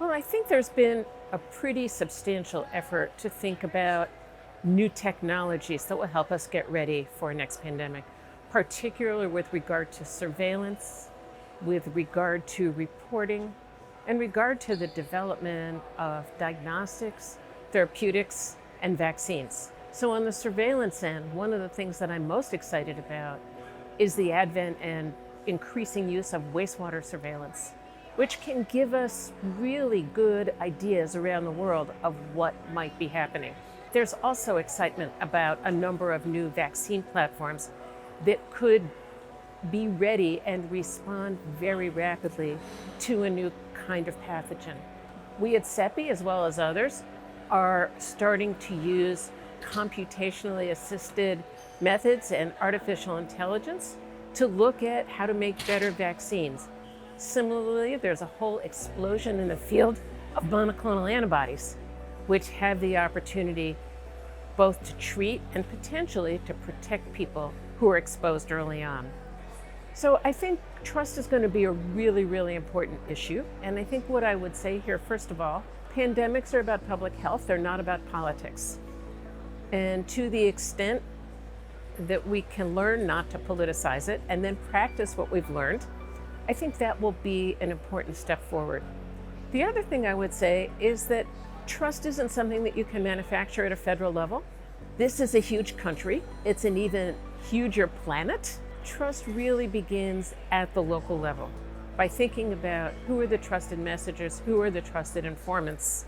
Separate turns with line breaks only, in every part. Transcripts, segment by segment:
Well, I think there's been a pretty substantial effort to think about new technologies that will help us get ready for our next pandemic, particularly with regard to surveillance, with regard to reporting, and regard to the development of diagnostics, therapeutics, and vaccines. So on the surveillance end, one of the things that I'm most excited about is the advent and increasing use of wastewater surveillance, which can give us really good ideas around the world of what might be happening. There's also excitement about a number of new vaccine platforms that could be ready and respond very rapidly to a new kind of pathogen. We at CEPI, as well as others, are starting to use computationally assisted methods and artificial intelligence to look at how to make better vaccines. Similarly, there's a whole explosion in the field of monoclonal antibodies, which have the opportunity both to treat and potentially to protect people who are exposed early on. So I think trust is going to be a really, really important issue. And I think what I would say here, first of all, pandemics are about public health, they're not about politics. And to the extent that we can learn not to politicize it and then practice what we've learned, I think that will be an important step forward. The other thing I would say is that trust isn't something that you can manufacture at a federal level. This is a huge country. It's an even huger planet. Trust really begins at the local level by thinking about who are the trusted messengers, who are the trusted informants,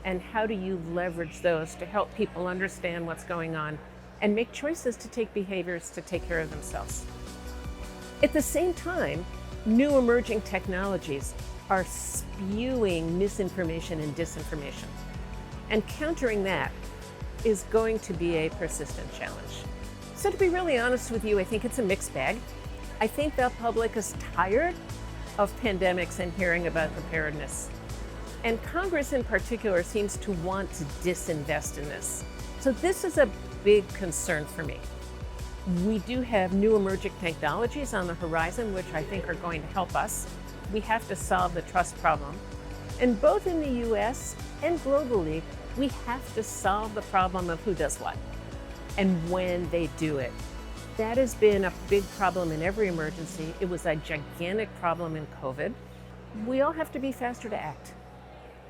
and how do you leverage those to help people understand what's going on and make choices to take behaviors to take care of themselves. At the same time, new emerging technologies are spewing misinformation and disinformation. And countering that is going to be a persistent challenge. So to be really honest with you, I think it's a mixed bag. I think the public is tired of pandemics and hearing about preparedness. And Congress in particular seems to want to disinvest in this. So this is a big concern for me. We do have new emerging technologies on the horizon, which I think are going to help us. We have to solve the trust problem. And both in the US and globally, we have to solve the problem of who does what and when they do it. That has been a big problem in every emergency. It was a gigantic problem in COVID. We all have to be faster to act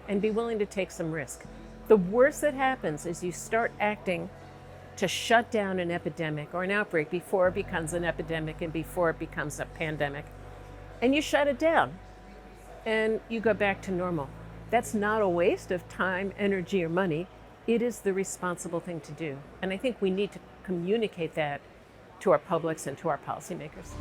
and be willing to take some risk. The worst that happens is you start acting to shut down an epidemic or an outbreak before it becomes an epidemic and before it becomes a pandemic. And you shut it down and you go back to normal. That's not a waste of time, energy, or money. It is the responsible thing to do. And I think we need to communicate that to our publics and to our policymakers.